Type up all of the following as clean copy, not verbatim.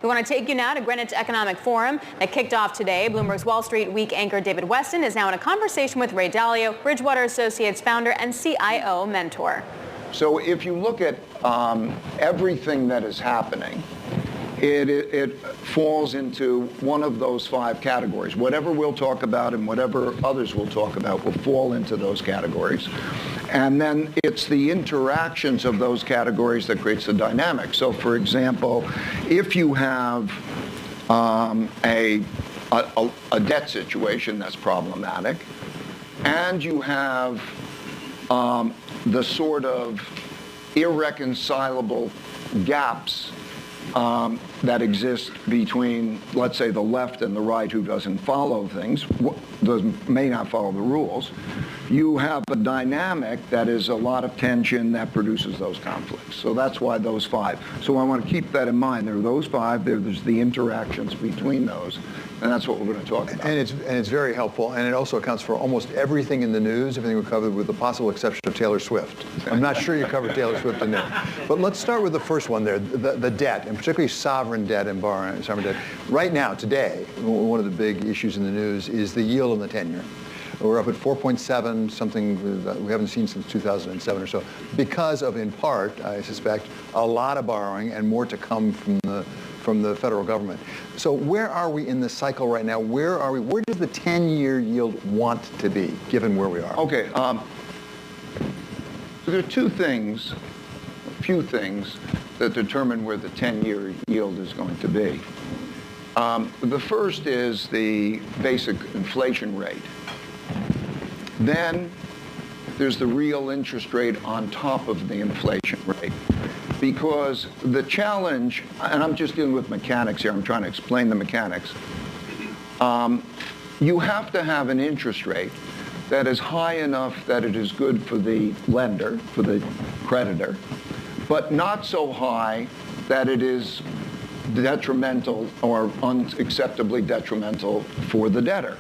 We want to take you now to Greenwich Economic Forum that kicked off today. Bloomberg's Wall Street Week anchor David Westin is now in a conversation with Ray Dalio, Bridgewater Associates founder and CIO mentor. So if you look at everything that is happening, it falls into one of those five categories. Whatever we'll talk about and whatever others will talk about will fall into those categories. And then it's the interactions of those categories that creates the dynamic. So for example, if you have a debt situation that's problematic, and you have the sort of irreconcilable gaps that exist between, let's say, the left and the right who doesn't follow things, may not follow the rules, you have a dynamic that is a lot of tension that produces those conflicts. So that's why those five. So I want to keep that in mind. There are those five, there's the interactions between those, and that's what we're going to talk about. And it's very helpful, and it also accounts for almost everything in the news, everything we covered with the possible exception of Taylor Swift. I'm not sure you covered Taylor Swift in there. But let's start with the first one there, the debt, and particularly sovereign debt and borrowing, sovereign debt. Right now, today, one of the big issues in the news is the yield on the 10-year. We're up at 4.7, something that we haven't seen since 2007 or so, because of, in part, I suspect, a lot of borrowing and more to come from the federal government. So where are we in the cycle right now? Where are we? Where does the 10-year yield want to be, given where we are? Okay. There are two things, a few things, that determine where the 10-year yield is going to be. The first is the basic inflation rate. Then there's the real interest rate on top of the inflation rate. Because the challenge, and I'm just dealing with mechanics here, I'm trying to explain the mechanics. You have to have an interest rate that is high enough that it is good for the lender, for the creditor, but not so high that it is detrimental or unacceptably detrimental for the debtor.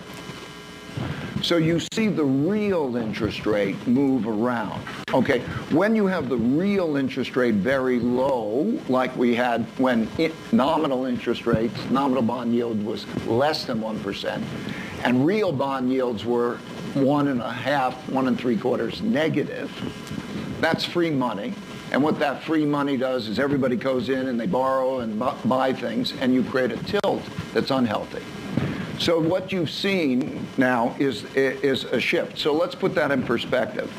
So you see the real interest rate move around. Okay, when you have the real interest rate very low, like we had when nominal interest rates, nominal bond yield was less than 1%, and real bond yields were 1.5, 1.75 negative, that's free money. And what that free money does is everybody goes in and they borrow and buy things, and you create a tilt that's unhealthy. So what you've seen now is a shift. So let's put that in perspective.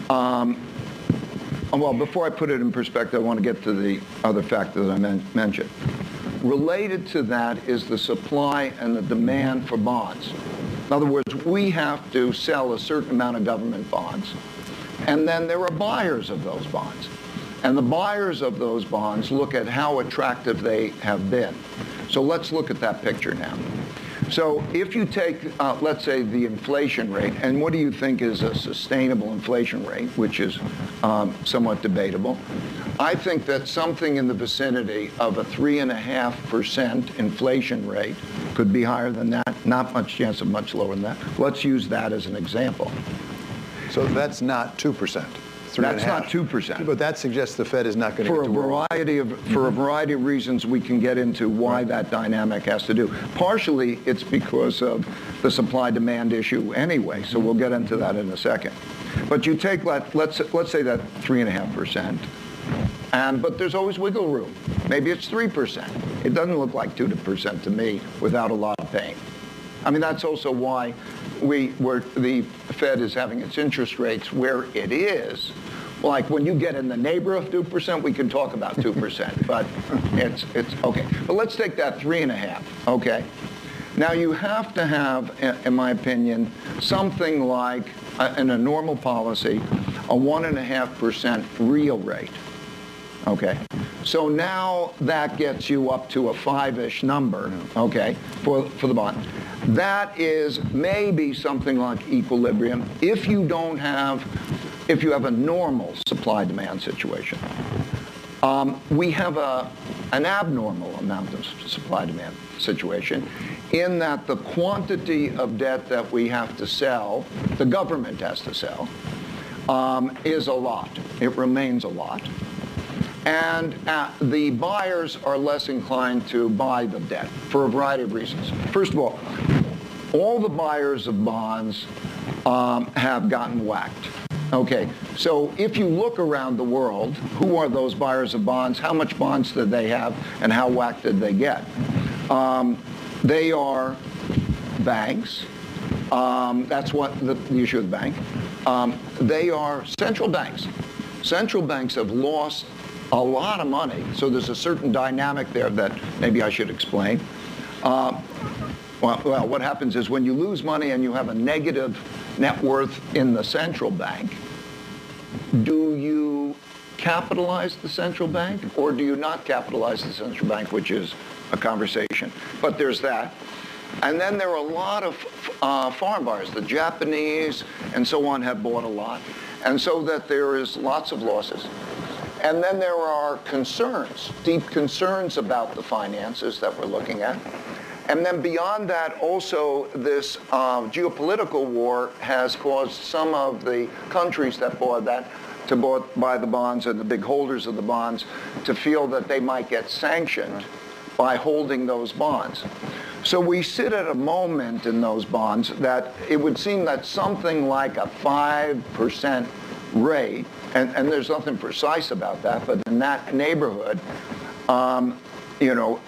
Well, before I put it in perspective, I want to get to the other factor that I mentioned. Related to that is the supply and the demand for bonds. In other words, we have to sell a certain amount of government bonds, and then there are buyers of those bonds. And the buyers of those bonds look at how attractive they have been. So let's look at that picture now. So if you take, let's say, the inflation rate, and what do you think is a sustainable inflation rate, which is somewhat debatable? I think that something in the vicinity of a 3.5% inflation rate could be higher than that. Not much chance of much lower than that. Let's use that as an example. So that's not 2%. That's not 2%. But that suggests the Fed is not going to get to for a variety of reasons, we can get into why that dynamic has to do. Partially, it's because of the supply-demand issue anyway, so we'll get into that in a second. But you take, let's say that 3.5%, but there's always wiggle room. Maybe it's 3%. It doesn't look like 2% to me without a lot of pain. I mean, that's also why the Fed is having its interest rates where it is. Like when you get in the neighborhood of 2%, we can talk about 2%, but it's okay. But let's take that 3.5, okay? Now you have to have, in my opinion, something like, in a normal policy, a 1.5% real rate, okay? So now that gets you up to a 5-ish number, okay, for the bond. That is maybe something like equilibrium if you have a normal supply-demand situation. We have an abnormal amount of supply-demand situation in that the quantity of debt that we have to sell, the government has to sell, is a lot. It remains a lot. And the buyers are less inclined to buy the debt for a variety of reasons. First of all the buyers of bonds have gotten whacked. Okay, so if you look around the world, who are those buyers of bonds? How much bonds did they have, and how whacked did they get? They are banks. That's what the issue of the bank. They are central banks. Central banks have lost a lot of money, so there's a certain dynamic there that maybe I should explain. Well, what happens is when you lose money and you have a negative net worth in the central bank, do you capitalize the central bank or do you not capitalize the central bank, which is a conversation. But there's that. And then there are a lot of foreign buyers. The Japanese and so on have bought a lot. And so that there is lots of losses. And then there are concerns, deep concerns about the finances that we're looking at. And then beyond that, also this geopolitical war has caused some of the countries that bought that to buy the bonds and the big holders of the bonds to feel that they might get sanctioned by holding those bonds. So we sit at a moment in those bonds that it would seem that something like a 5% rate, and there's nothing precise about that, but in that neighborhood,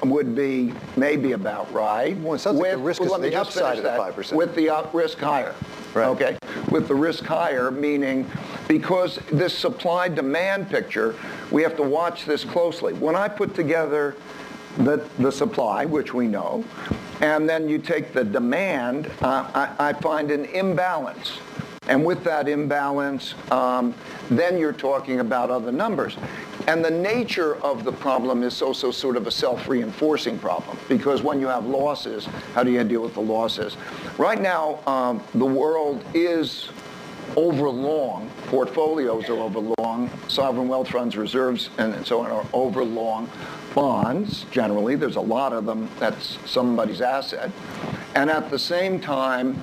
would be maybe about right. Well, it sounds like the risk is on the upside of the 5%. With the risk higher. Right. Okay? With the risk higher, meaning because this supply-demand picture, we have to watch this closely. When I put together the supply, which we know, and then you take the demand, I find an imbalance. And with that imbalance, then you're talking about other numbers. And the nature of the problem is also sort of a self-reinforcing problem, because when you have losses, how do you deal with the losses? Right now, the world is overlong. Portfolios are overlong. Sovereign wealth funds, reserves, and so on are overlong. Bonds, generally, there's a lot of them. That's somebody's asset. And at the same time,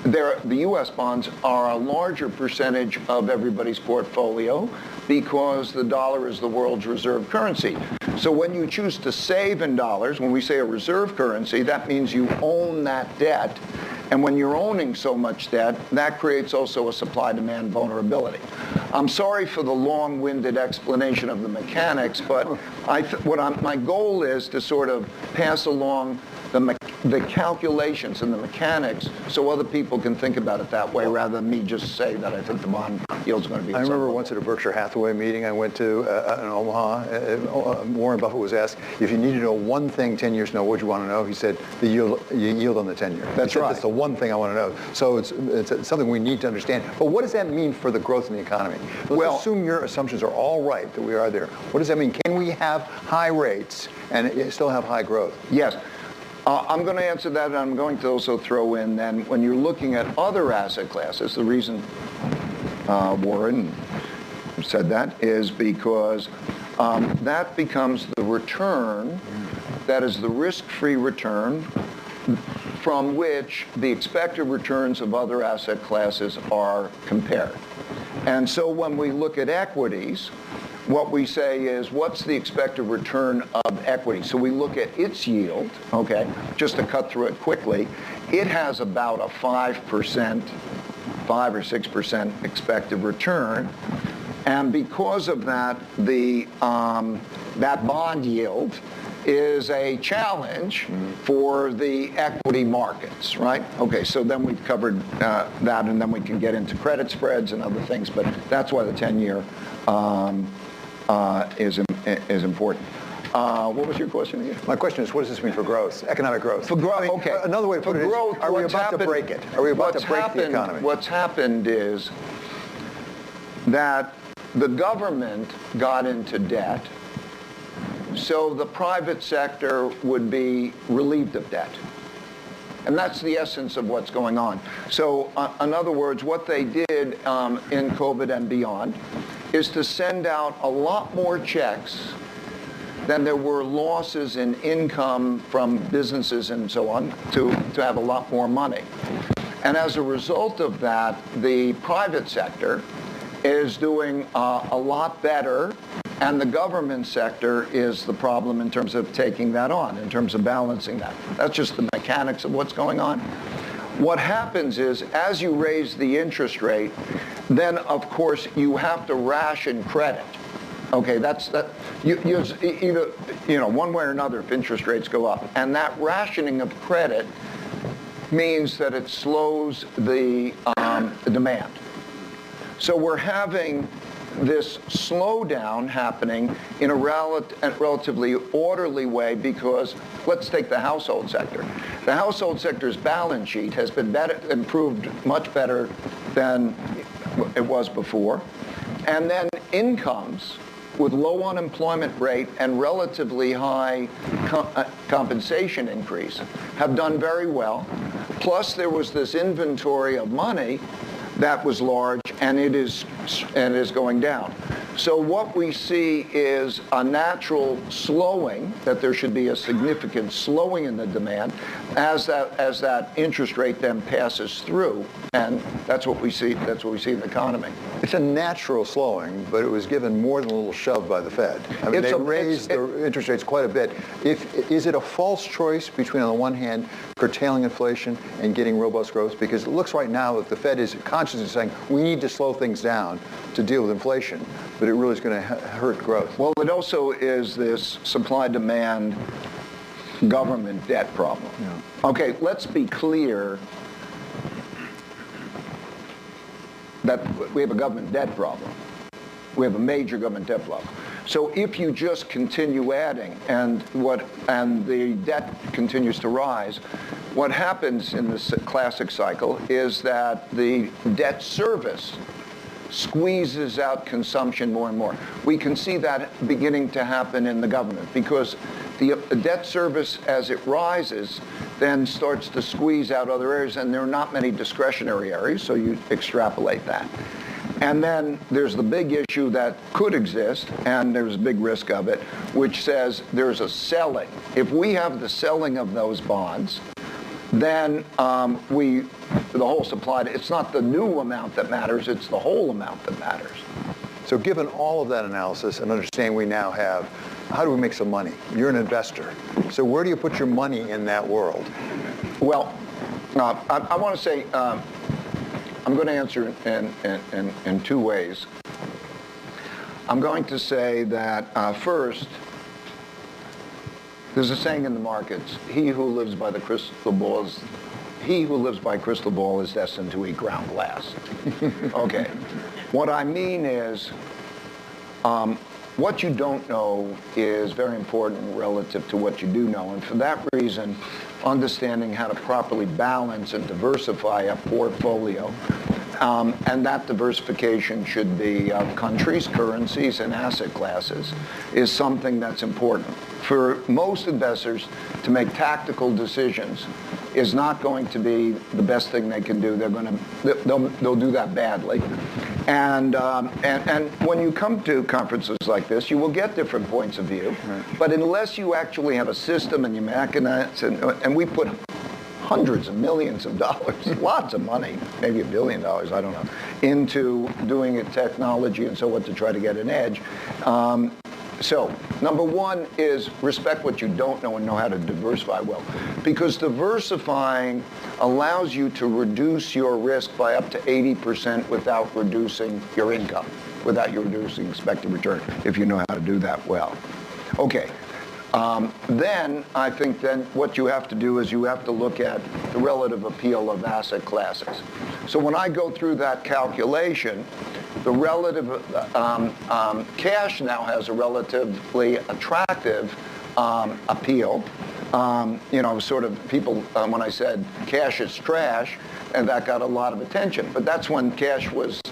the U.S. bonds are a larger percentage of everybody's portfolio because the dollar is the world's reserve currency. So when you choose to save in dollars, when we say a reserve currency, that means you own that debt. And when you're owning so much debt, that creates also a supply-demand vulnerability. I'm sorry for the long-winded explanation of the mechanics, but my goal is to sort of pass along the calculations and the mechanics so other people can think about it that way rather than me just say that I think the bond yield's going to be. I remember once at a Berkshire Hathaway meeting I went to in Omaha, Warren Buffett was asked, if you need to know one thing 10 years from now, what would you want to know? He said, the yield on the 10-year. That's right. That's the one thing I want to know. So it's something we need to understand. But what does that mean for the growth in the economy? Let's assume your assumptions are all right, that we are there. What does that mean? Can we have high rates and still have high growth? Yes. I'm going to answer that, and I'm going to also throw in then when you're looking at other asset classes, the reason Warren said that is because that becomes the return, that is the risk-free return from which the expected returns of other asset classes are compared. And so when we look at equities, what we say is, what's the expected return of equity? So we look at its yield, okay, just to cut through it quickly. It has about a 5%, 5 or 6% expected return. And because of that, that bond yield is a challenge for the equity markets, right? Okay, so then we've covered that, and then we can get into credit spreads and other things, but that's why the 10-year is important. What was your question again? My question is, what does this mean for growth, economic growth? For growth, okay. Another way to put it is, are we about to break it? Are we about to break the economy? What's happened is that the government got into debt, so the private sector would be relieved of debt. And that's the essence of what's going on. So, in other words, what they did in COVID and beyond is to send out a lot more checks than there were losses in income from businesses and so on to have a lot more money. And as a result of that, the private sector is doing a lot better, and the government sector is the problem in terms of taking that on, in terms of balancing that. That's just the mechanics of what's going on. What happens is, as you raise the interest rate, then of course you have to ration credit. Okay, you either one way or another if interest rates go up, and that rationing of credit means that it slows the demand. So we're having this slowdown happening in a relatively orderly way because, let's take the household sector. The household sector's balance sheet has been improved much better than it was before. And then incomes with low unemployment rate and relatively high compensation increase have done very well. Plus there was this inventory of money that was large, and it is going down. So what we see is a natural slowing, that there should be a significant slowing in the demand as that interest rate then passes through, and that's what we see. That's what we see in the economy. It's a natural slowing, but it was given more than a little shove by the Fed. I mean, they raised the interest rates quite a bit. Is it a false choice between, on the one hand, curtailing inflation and getting robust growth? Because it looks right now that the Fed is consciously saying we need to slow things down to deal with inflation, but it really is going to hurt growth. Well, it also is this supply-demand government debt problem. Yeah. Okay, let's be clear that we have a government debt problem. We have a major government debt problem. So if you just continue adding and the debt continues to rise, what happens in this classic cycle is that the debt service squeezes out consumption more and more. We can see that beginning to happen in the government because the debt service, as it rises, then starts to squeeze out other areas, and there are not many discretionary areas, so you extrapolate that. And then there's the big issue that could exist, and there's a big risk of it, which says there's a selling. If we have the selling of those bonds, then the whole supply, it's not the new amount that matters, it's the whole amount that matters. So given all of that analysis and understanding we now have, how do we make some money? You're an investor. So where do you put your money in that world? Well, I want to say, I'm going to answer in two ways. I'm going to say that first, there's a saying in the markets, he who lives by crystal ball is destined to eat ground glass. Okay. What I mean is, what you don't know is very important relative to what you do know. And for that reason, understanding how to properly balance and diversify a portfolio, and that diversification should be of countries, currencies, and asset classes, is something that's important. For most investors, to make tactical decisions is not going to be the best thing they can do. They'll do that badly. And when you come to conferences like this, you will get different points of view. Right. But unless you actually have a system and you mechanize, and we put hundreds of millions of dollars, lots of money, maybe $1 billion, I don't know, into doing it technology and so on to try to get an edge. So, number one is respect what you don't know and know how to diversify well. Because diversifying allows you to reduce your risk by up to 80% without reducing your income, without your reducing expected return, if you know how to do that well. Okay. Then I think then what you have to do is you have to look at the relative appeal of asset classes. So when I go through that calculation, the relative cash now has a relatively attractive appeal. Sort of people, when I said cash is trash, and that got a lot of attention. But that's when cash was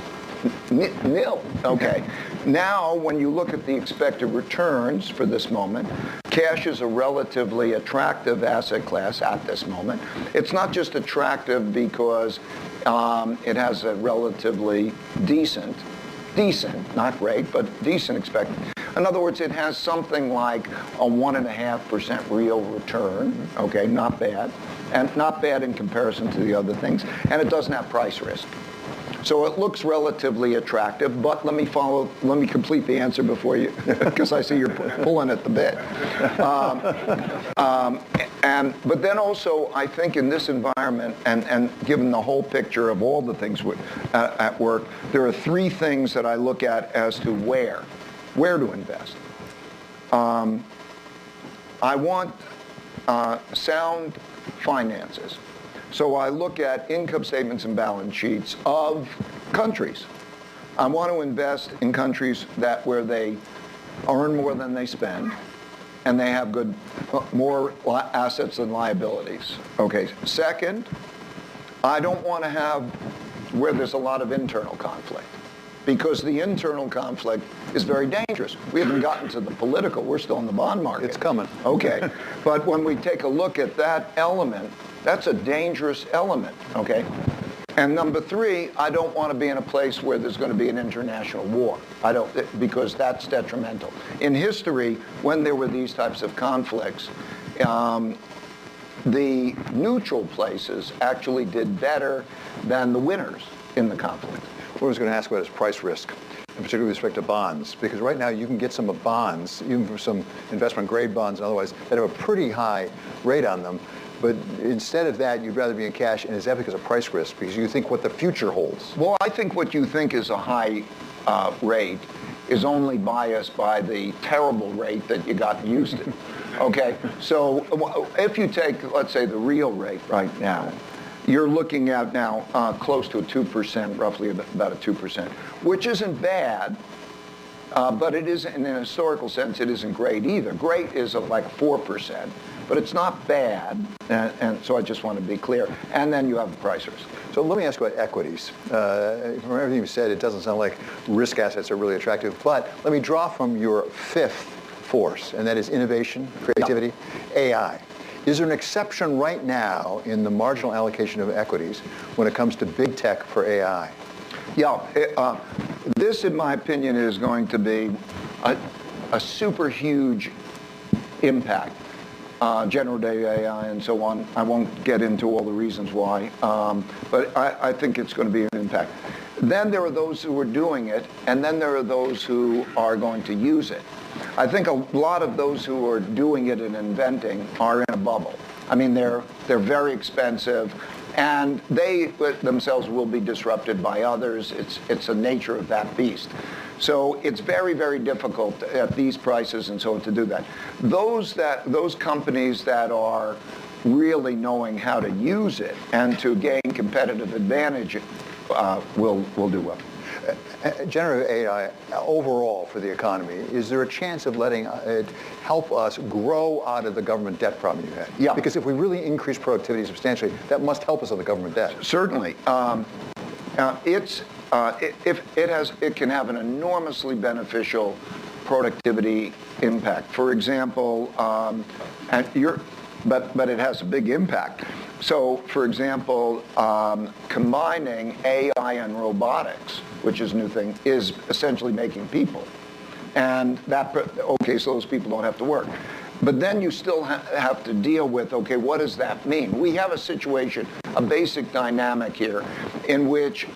nil. Okay. Now, when you look at the expected returns for this moment, cash is a relatively attractive asset class at this moment. It's not just attractive because it has a relatively decent, not great, but decent expected. In other words, it has something like a 1.5% real return. Okay, not bad. And not bad in comparison to the other things. And it doesn't have price risk. So it looks relatively attractive, but let me complete the answer before you, because I see you're pulling at the bit. But then also, I think in this environment, and given the whole picture of all the things at work, there are three things that I look at as to where to invest. I want sound finances. So I look at income statements and balance sheets of countries. I want to invest in countries where they earn more than they spend, and they have more assets than liabilities. Okay. Second, I don't want to have where there's a lot of internal conflict, because the internal conflict is very dangerous. We haven't gotten to the political. We're still in the bond market. It's coming. Okay. But when we take a look at that element, that's a dangerous element, okay? And number three, I don't want to be in a place where there's going to be an international war. Because that's detrimental. In history, when there were these types of conflicts, the neutral places actually did better than the winners in the conflict. What I was going to ask about is price risk, and particularly with respect to bonds, because right now you can get some bonds, even for some investment grade bonds and otherwise, that have a pretty high rate on them. But instead of that, you'd rather be in cash, and is that because of price risk? Because you think what the future holds? Well, I think what you think is a high rate is only biased by the terrible rate that you got used to. Okay, so if you take, let's say, the real rate right now, you're looking at now close to a 2%, roughly about a 2%, which isn't bad. But it isn't, in a historical sense, it isn't great either. Great is like 4%, but it's not bad, and so I just want to be clear. And then you have the price risk. So let me ask you about equities. From everything you said, it doesn't sound like risk assets are really attractive, but let me draw from your fifth force, and that is innovation, creativity, AI. Is there an exception right now in the marginal allocation of equities when it comes to big tech for AI? Yeah, this, in my opinion, is going to be a super huge impact. Generative AI and so on. I won't get into all the reasons why, but I think it's going to be an impact. Then there are those who are doing it, and then there are those who are going to use it. I think a lot of those who are doing it and inventing are in a bubble. I mean, they're very expensive, and they themselves will be disrupted by others. It's the nature of that beast. So it's very, very difficult at these prices and so on to do that. Those companies that are really knowing how to use it and to gain competitive advantage will do well. Generative AI overall for the economy, is there a chance of letting it help us grow out of the government debt problem you had? Yeah. Because if we really increase productivity substantially, that must help us on the government debt. Certainly. It can have an enormously beneficial productivity impact. For example, but it has a big impact. So, for example, combining AI and robotics, which is a new thing, is essentially making people. And so those people don't have to work. But then you still have to deal with, okay, what does that mean? We have a situation, a basic dynamic here, in which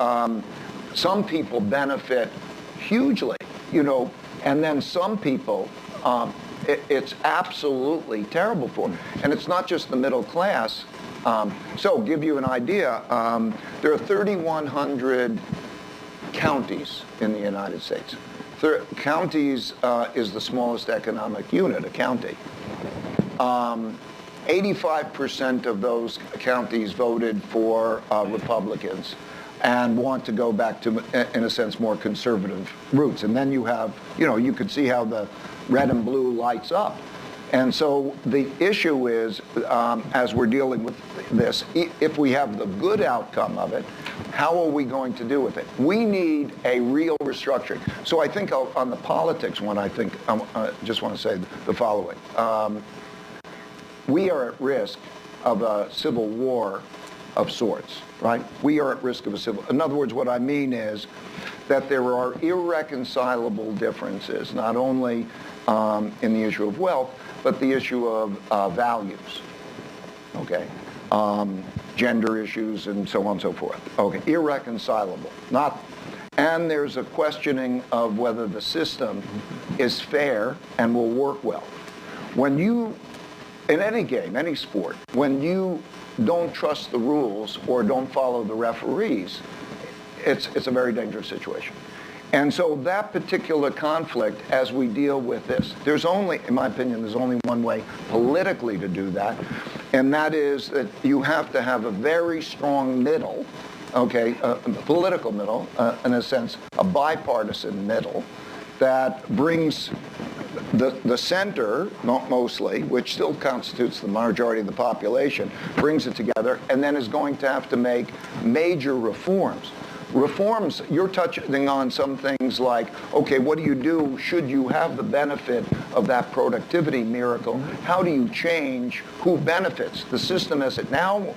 some people benefit hugely, and then some people, it's absolutely terrible for them. And it's not just the middle class. So, give you an idea, there are 3,100 counties in the United States. Counties is the smallest economic unit, a county. 85% of those counties voted for Republicans and want to go back to, in a sense, more conservative roots. And then you have, you could see how the red and blue lights up. And so the issue is, as we're dealing with this, if we have the good outcome of it, how are we going to do with it? We need a real restructuring. So I think on the politics one, I just want to say the following. We are at risk of a civil war of sorts, right? We are at risk of a civil. In other words, what I mean is that there are irreconcilable differences, not only in the issue of wealth, but the issue of values, okay? gender issues and so on and so forth. Okay, irreconcilable. And there's a questioning of whether the system is fair and will work well. When you, in any game, any sport, when you don't trust the rules or don't follow the referees, it's a very dangerous situation. And so that particular conflict, as we deal with this, there's only, in my opinion, there's only one way politically to do that, and that is that you have to have a very strong middle, okay, a political middle, in a sense, a bipartisan middle, that brings the center, not mostly, which still constitutes the majority of the population, brings it together, and then is going to have to make major reforms. Reforms, you're touching on some things like, okay, what do you do should you have the benefit of that productivity miracle? How do you change who benefits? The system as it now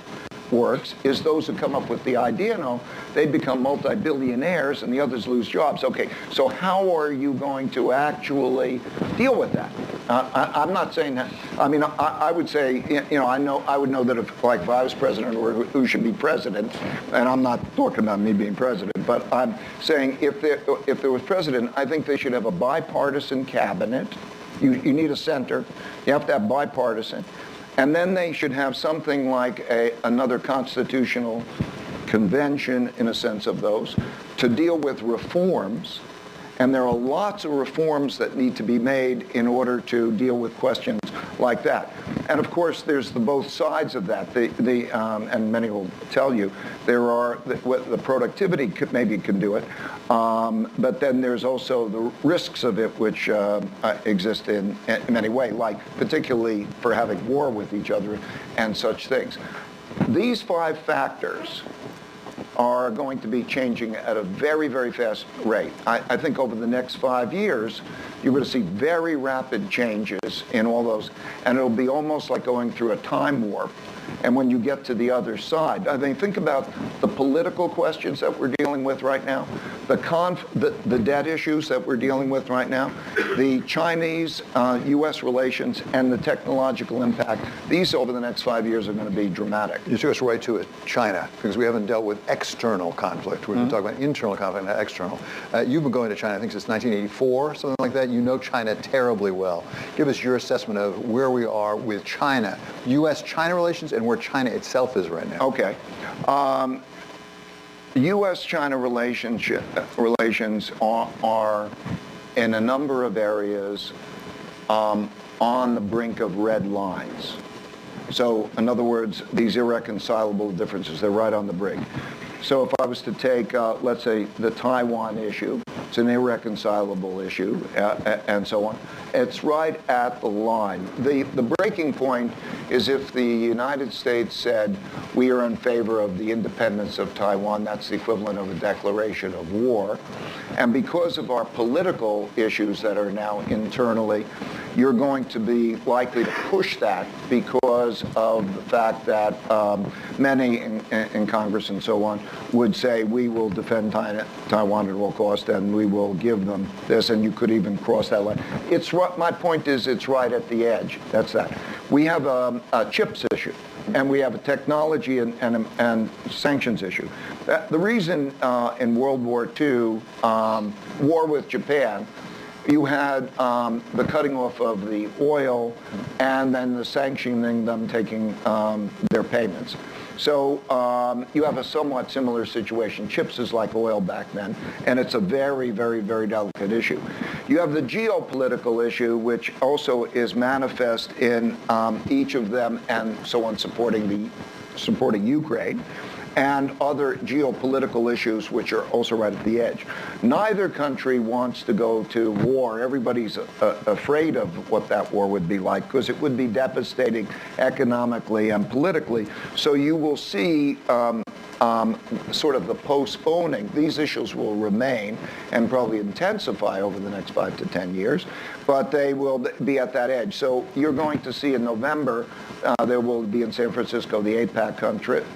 works is those who come up with the idea, they become multi-billionaires and the others lose jobs. Okay, so how are you going to actually deal with that? I'm not saying that. I mean, I would say, I would know that if I was president or who should be president, and I'm not talking about me being president, but I'm saying if there was president, I think they should have a bipartisan cabinet. You need a center. You have to have bipartisan. And then they should have something like another constitutional convention, in a sense of those, to deal with reforms. And there are lots of reforms that need to be made in order to deal with questions like that. And of course, there's the both sides of that. And many will tell you, there are the productivity maybe can do it, but then there's also the risks of it, which exist in many ways, like particularly for having war with each other and such things. These 5 factors are going to be changing at a very, very fast rate. I think over the next 5 years, you're going to see very rapid changes in all those, and it'll be almost like going through a time warp. And when you get to the other side, I mean, think about the political questions that we're dealing with right now, the debt issues that we're dealing with right now, the Chinese-U.S. relations, and the technological impact. These over the next 5 years are going to be dramatic. You took us right to it, China, because we haven't dealt with external conflict. We've been talking about internal conflict, not external. You've been going to China, I think, since 1984, something like that. You know China terribly well. Give us your assessment of where we are with China, U.S.-China relations, and where China itself is right now. Okay. U.S.-China relations are in a number of areas on the brink of red lines. So, in other words, these irreconcilable differences, they're right on the brink. So if I was to take, let's say, the Taiwan issue, it's an irreconcilable issue, and so on. It's right at the line. The breaking point is if the United States said, we are in favor of the independence of Taiwan, that's the equivalent of a declaration of war. And because of our political issues that are now internally, you're going to be likely to push that because of the fact that many in Congress and so on would say we will defend Taiwan at all costs and we will give them this, and you could even cross that line. My point is it's right at the edge. That's that. We have a chips issue, and we have a technology and sanctions issue. The reason in World War II, war with Japan, you had the cutting off of the oil and then the sanctioning them taking their payments. So you have a somewhat similar situation. Chips is like oil back then, and it's a very, very, very delicate issue. You have the geopolitical issue, which also is manifest in each of them and so on supporting Ukraine, and other geopolitical issues which are also right at the edge. Neither country wants to go to war. Everybody's afraid of what that war would be like because it would be devastating economically and politically. So you will see sort of the postponing. These issues will remain and probably intensify over the next 5 to 10 years, but they will be at that edge. So you're going to see in November, there will be in San Francisco the APAC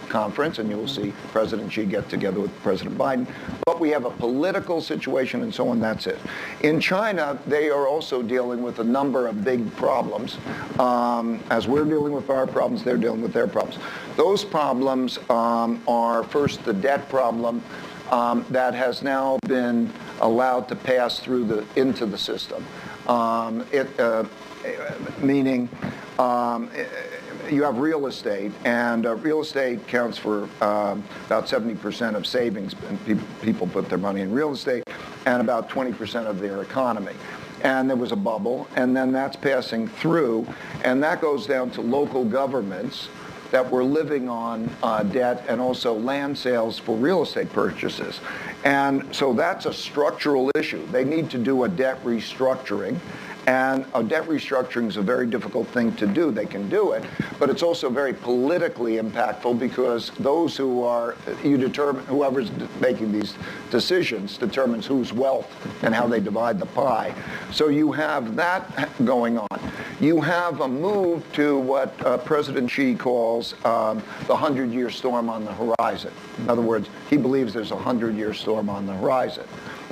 conference, and you will see President Xi get together with President Biden. But we have a political situation and so on, that's it. In China, they are also dealing with a number of big problems. As we're dealing with our problems, they're dealing with their problems. Those problems are first the debt problem that has now been allowed to pass through into the system. Meaning you have real estate, and real estate counts for about 70% of savings. People put their money in real estate, and about 20% of their economy. And there was a bubble, and then that's passing through, and that goes down to local governments that were living on debt and also land sales for real estate purchases. And so that's a structural issue. They need to do a debt restructuring. And a debt restructuring is a very difficult thing to do. They can do it, but it's also very politically impactful because those who are, whoever's making these decisions determines whose wealth and how they divide the pie. So you have that going on. You have a move to what President Xi calls the 100-year storm on the horizon. In other words, he believes there's a 100-year storm on the horizon.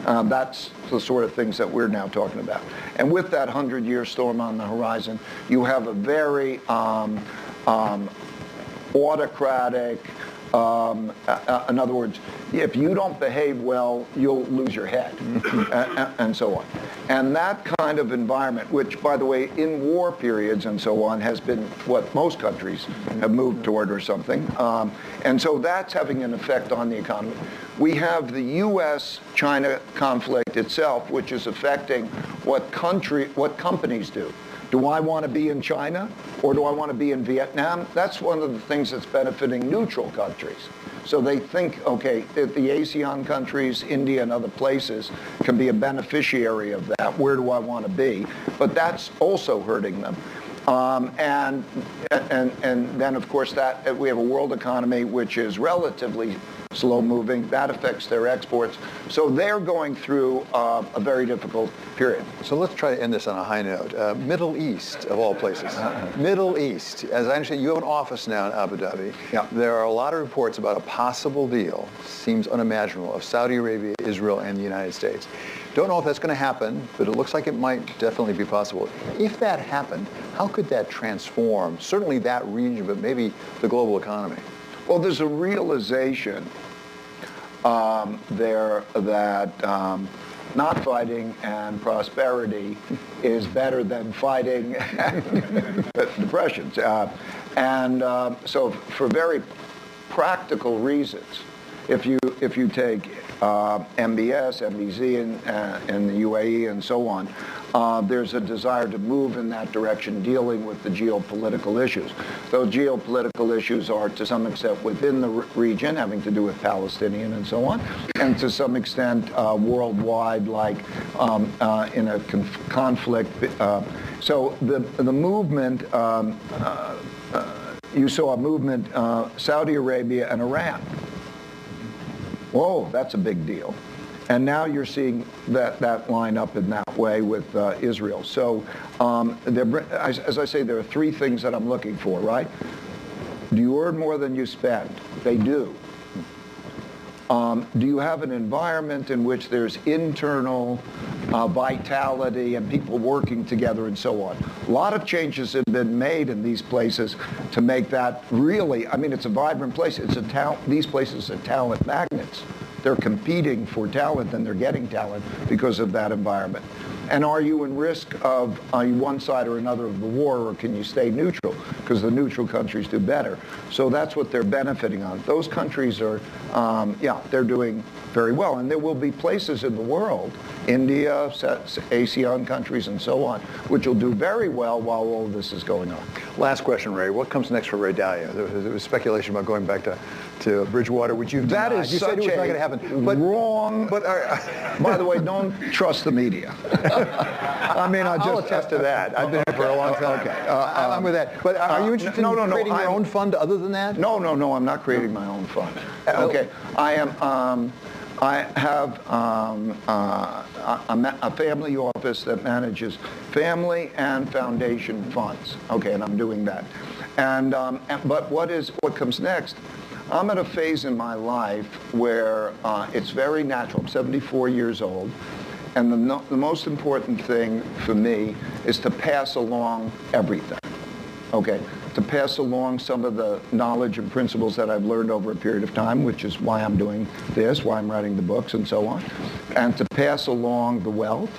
That's the sort of things that we're now talking about. And with that 100-year storm on the horizon, you have a very autocratic, in other words, if you don't behave well, you'll lose your head, and so on. And that kind of environment, which, by the way, in war periods and so on, has been what most countries have moved toward or something. And so that's having an effect on the economy. We have the U.S.-China conflict itself, which is affecting what companies do. Do I want to be in China or do I want to be in Vietnam? That's one of the things that's benefiting neutral countries. So they think, okay, the ASEAN countries, India and other places can be a beneficiary of that. Where do I want to be? But that's also hurting them. And then, of course, that we have a world economy which is relatively slow moving. That affects their exports. So they're going through a very difficult period. So let's try to end this on a high note. Middle East, of all places. Middle East. As I understand, you have an office now in Abu Dhabi. Yeah. There are a lot of reports about a possible deal, seems unimaginable, of Saudi Arabia, Israel, and the United States. Don't know if that's going to happen, but it looks like it might definitely be possible. If that happened, how could that transform, certainly that region, but maybe the global economy? Well, there's a realization there that not fighting and prosperity is better than fighting depressions. So for very practical reasons, if you take MBS, MBZ in the UAE and so on, there's a desire to move in that direction, dealing with the geopolitical issues. Those geopolitical issues are to some extent within the region, having to do with Palestinian and so on, and to some extent worldwide, like in a conflict. So the movement, you saw a movement, Saudi Arabia and Iran. Whoa, that's a big deal. And now you're seeing that line up in that way with Israel. So as I say, there are three things that I'm looking for, right? Do you earn more than you spend? They do. Do you have an environment in which there's internal vitality and people working together and so on? A lot of changes have been made in these places to make that really, I mean, it's a vibrant place. These places are talent magnets. They're competing for talent and they're getting talent because of that environment. And are you in risk of one side or another of the war, or can you stay neutral? Because the neutral countries do better. So that's what they're benefiting on. Those countries are, they're doing very well. And there will be places in the world India, ASEAN countries, and so on, which will do very well while all of this is going on. Last question, Ray. What comes next for Ray Dalio? There was speculation about going back to Bridgewater, which you've That denied. is You said it was not going to happen. But wrong. But by the way, don't trust the media. I mean, I'll attest to that. I've been here for a long time. Okay. I'm with that. But are you interested in creating your own fund other than that? No, I'm not creating my own fund. Okay, I am. I have a family office that manages family and foundation funds. Okay, and I'm doing that. But what comes next? I'm at a phase in my life where it's very natural. I'm 74 years old. And the most important thing for me is to pass along everything, okay? To pass along some of the knowledge and principles that I've learned over a period of time, which is why I'm doing this, why I'm writing the books and so on, and to pass along the wealth,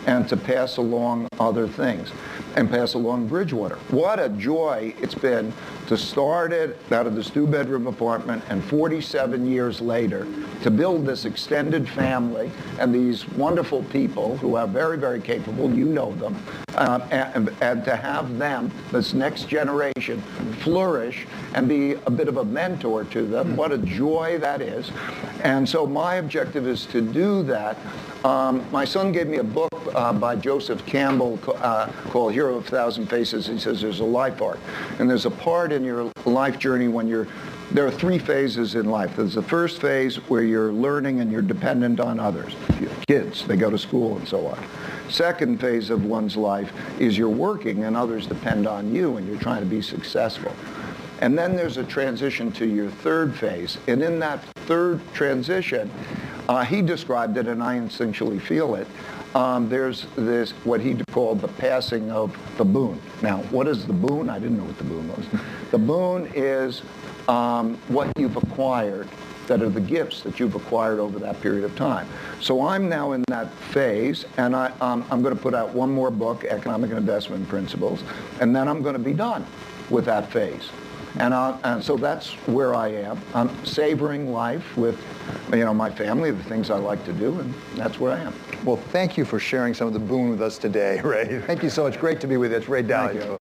and to pass along other things, and pass along Bridgewater. What a joy it's been to start it out of this 2-bedroom apartment, and 47 years later to build this extended family and these wonderful people who are very, very capable, you know them, and to have them, this next generation, flourish and be a bit of a mentor to them. What a joy that is. And so my objective is to do that. My son gave me a book by Joseph Campbell called Hero of 1,000 Faces. He says there's a life arc. And there's a part in your life journey when there are 3 phases in life. There's the first phase where you're learning and you're dependent on others. Kids, they go to school and so on. Second phase of one's life is you're working and others depend on you and you're trying to be successful. And then there's a transition to your third phase. And in that third transition, he described it, and I instinctually feel it. There's this, what he called the passing of the boon. Now, what is the boon? I didn't know what the boon was. The boon is what you've acquired, that are the gifts that you've acquired over that period of time. So I'm now in that phase, and I'm going to put out one more book, Economic and Investment Principles, and then I'm going to be done with that phase. And so that's where I am. I'm savoring life with, my family, the things I like to do, and that's where I am. Well, thank you for sharing some of the boon with us today, Ray. Thank you so much. Great to be with you. It's Ray Dalio.